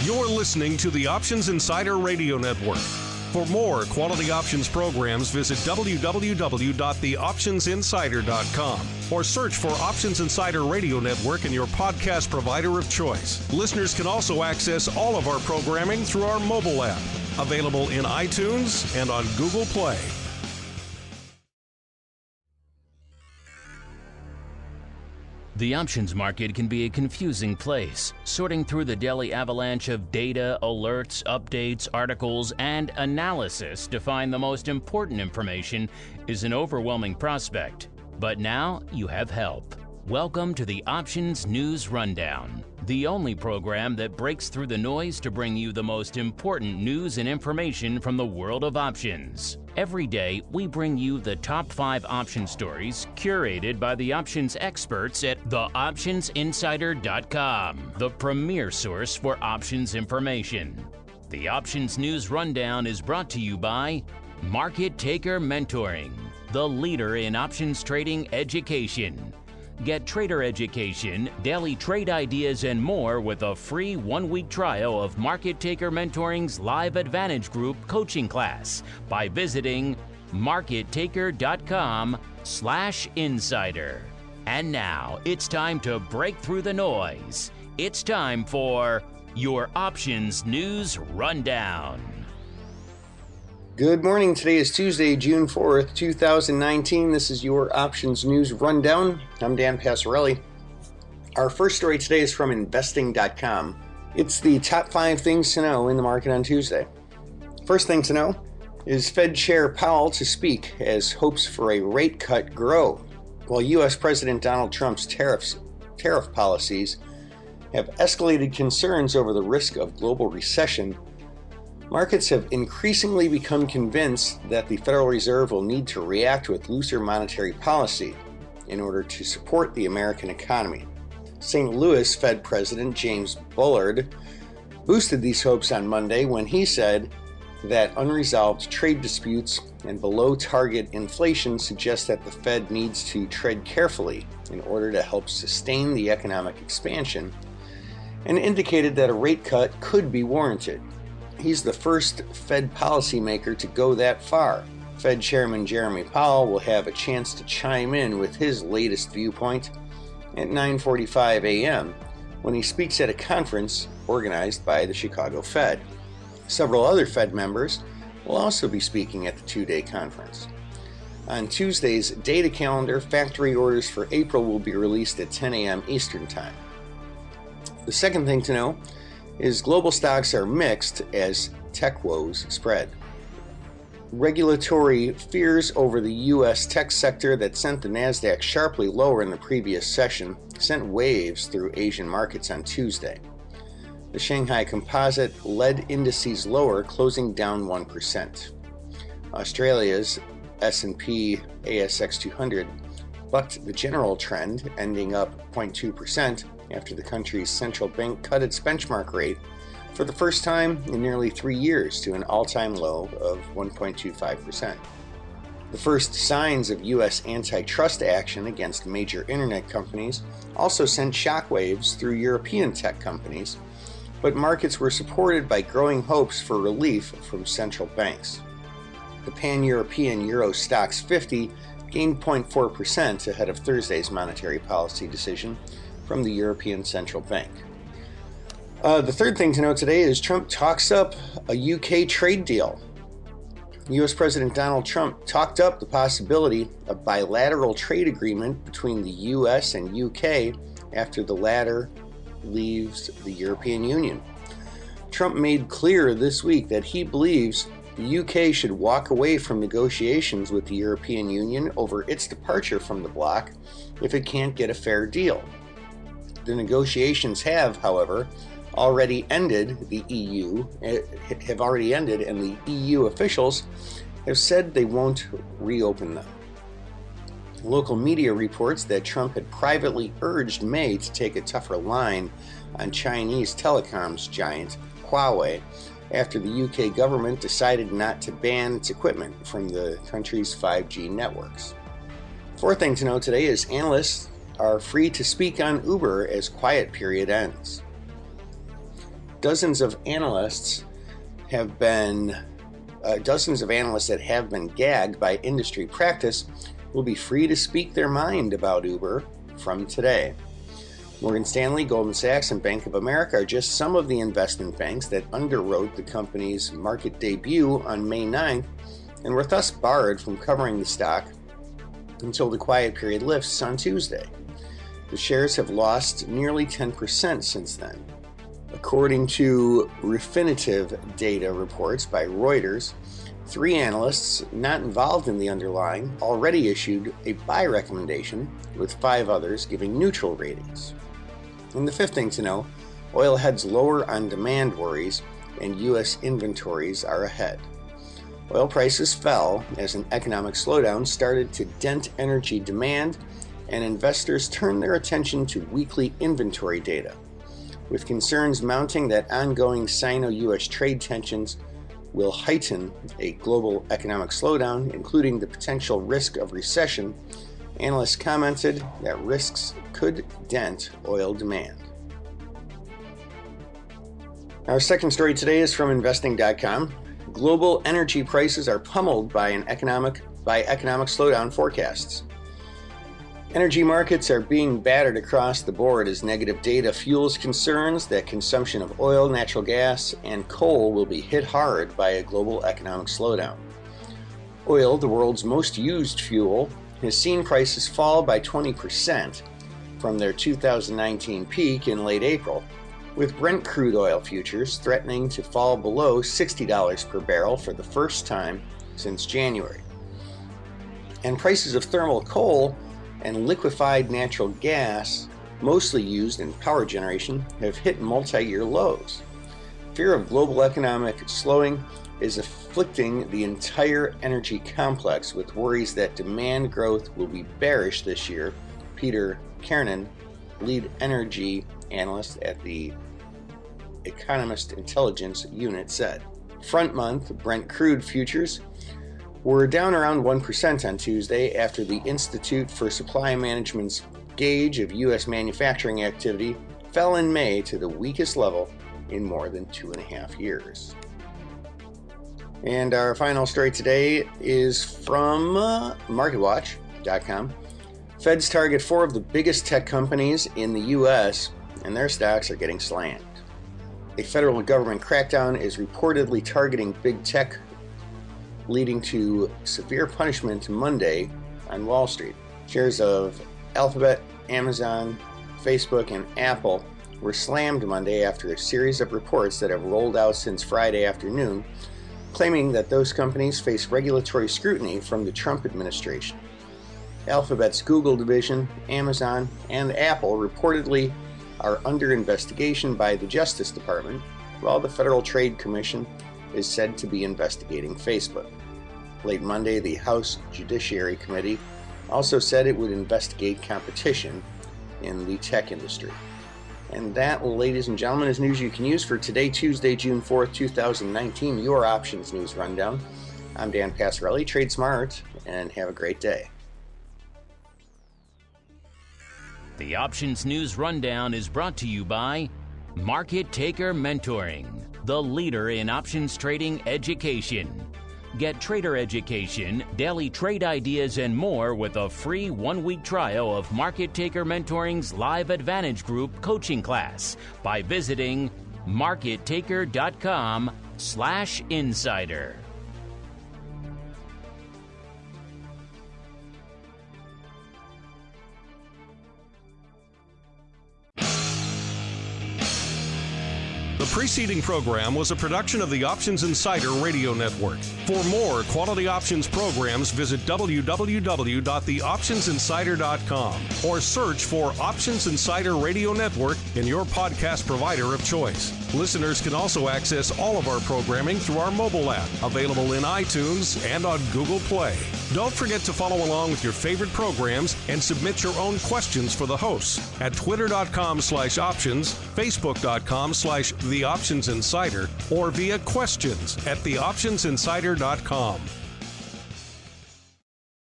You're listening to the Options Insider Radio Network. For more quality options programs, visit www.theoptionsinsider.com or search for Options Insider Radio Network in your podcast provider of choice. Listeners can also access all of our programming through our mobile app, available in iTunes and on Google Play. The options market can be a confusing place. Sorting through the daily avalanche of data, alerts, updates, articles, and analysis to find the most important information is an overwhelming prospect. But now you have help. Welcome to the Options News Rundown, the only program that breaks through the noise to bring you the most important news and information from the world of options. Every day, we bring you the top 5 option stories curated by the options experts at theoptionsinsider.com, the premier source for options information. The Options News Rundown is brought to you by Market Taker Mentoring, the leader in options trading education. Get trader education, daily trade ideas, and more with a free 1-week trial of Market Taker Mentoring's Live Advantage Group coaching class by visiting markettaker.com/insider. And now it's time to break through the noise. It's time for your Options News Rundown. Good morning. Today is Tuesday, June 4th, 2019. This is your Options News Rundown. I'm Dan Passarelli. Our first story today is from investing.com. It's the top 5 things to know in the market on Tuesday. First thing to know is Fed Chair Powell to speak as hopes for a rate cut grow. While U.S. President Donald Trump's tariff policies have escalated concerns over the risk of global recession, markets have increasingly become convinced that the Federal Reserve will need to react with looser monetary policy in order to support the American economy. St. Louis Fed President James Bullard boosted these hopes on Monday when he said that unresolved trade disputes and below-target inflation suggest that the Fed needs to tread carefully in order to help sustain the economic expansion, and indicated that a rate cut could be warranted. He's the first Fed policymaker to go that far. Fed Chairman Jeremy Powell will have a chance to chime in with his latest viewpoint at 9:45 a.m. when he speaks at a conference organized by the Chicago Fed. Several other Fed members will also be speaking at the 2-day conference. On Tuesday's data calendar, factory orders for April will be released at 10 a.m. Eastern Time. The second thing to know is global stocks are mixed as tech woes spread. Regulatory fears over the U.S. tech sector that sent the Nasdaq sharply lower in the previous session sent waves through Asian markets on Tuesday. The Shanghai Composite led indices lower, closing down 1%. Australia's S&P ASX 200 bucked the general trend, ending up 0.2%, after the country's central bank cut its benchmark rate for the first time in nearly 3 years to an all-time low of 1.25%. The first signs of U.S. antitrust action against major internet companies also sent shockwaves through European tech companies, but markets were supported by growing hopes for relief from central banks. The pan-European Euro Stoxx 50 gained 0.4% ahead of Thursday's monetary policy decision from the European Central Bank. The third thing to note today is Trump talks up a UK trade deal. U.S. President Donald Trump talked up the possibility of bilateral trade agreement between the U.S. and UK after the latter leaves the European Union. Trump made clear this week that he believes the UK should walk away from negotiations with the European Union over its departure from the bloc if it can't get a fair deal. The negotiations have, however, already ended. The EU have already ended, and the EU officials have said they won't reopen them. Local media reports that Trump had privately urged May to take a tougher line on Chinese telecoms giant Huawei after the UK government decided not to ban its equipment from the country's 5G networks. Fourth thing to know today is analysts are free to speak on Uber as quiet period ends. Dozens of analysts that have been gagged by industry practice will be free to speak their mind about Uber from today. Morgan Stanley, Goldman Sachs, and Bank of America are just some of the investment banks that underwrote the company's market debut on May 9th and were thus barred from covering the stock until the quiet period lifts on Tuesday. The shares have lost nearly 10% since then. According to Refinitiv data reports by Reuters, 3 analysts not involved in the underlying already issued a buy recommendation, with 5 others giving neutral ratings. And the fifth thing to know, oil heads lower on demand worries, and U.S. inventories are ahead. Oil prices fell as an economic slowdown started to dent energy demand, and investors turned their attention to weekly inventory data, with concerns mounting that ongoing Sino-U.S. trade tensions will heighten a global economic slowdown, including the potential risk of recession. Analysts commented that risks could dent oil demand. Our second story today is from investing.com. Global energy prices are pummeled by economic slowdown forecasts. Energy markets are being battered across the board as negative data fuels concerns that consumption of oil, natural gas, and coal will be hit hard by a global economic slowdown. Oil, the world's most used fuel, has seen prices fall by 20% from their 2019 peak in late April, with Brent crude oil futures threatening to fall below $60 per barrel for the first time since January. And prices of thermal coal and liquefied natural gas, mostly used in power generation, have hit multi-year lows. Fear of global economic slowing is afflicting the entire energy complex, with worries that demand growth will be bearish this year, Peter Kernan, lead energy analyst at the Economist Intelligence Unit, said. Front month Brent crude futures were down around 1% on Tuesday after the Institute for Supply Management's gauge of U.S. manufacturing activity fell in May to the weakest level in more than 2.5 years. And our final story today is from MarketWatch.com. Feds target 4 of the biggest tech companies in the U.S., and their stocks are getting slammed. A federal government crackdown is reportedly targeting big tech, leading to severe punishment Monday on Wall Street. Shares of Alphabet, Amazon, Facebook, and Apple were slammed Monday after a series of reports that have rolled out since Friday afternoon, claiming that those companies face regulatory scrutiny from the Trump administration. Alphabet's Google division, Amazon, and Apple reportedly are under investigation by the Justice Department, while the Federal Trade Commission is said to be investigating Facebook. Late Monday, the House Judiciary Committee also said it would investigate competition in the tech industry. And that, ladies and gentlemen, is news you can use for today, Tuesday, June 4th, 2019, your Options News Rundown. I'm Dan Passarelli. Trade smart and have a great day. The Options News Rundown is brought to you by Market Taker Mentoring, the leader in options trading education. Get trader education, daily trade ideas, and more with a free 1-week trial of Market Taker Mentoring's Live Advantage Group coaching class by visiting markettaker.com/insider. The preceding program was a production of the Options Insider Radio Network. For more quality options programs, visit www.theoptionsinsider.com or search for Options Insider Radio Network in your podcast provider of choice. Listeners can also access all of our programming through our mobile app, available in iTunes and on Google Play. Don't forget to follow along with your favorite programs and submit your own questions for the hosts at twitter.com/options, facebook.com/theoptionsinsider, or via questions@theoptionsinsider.com.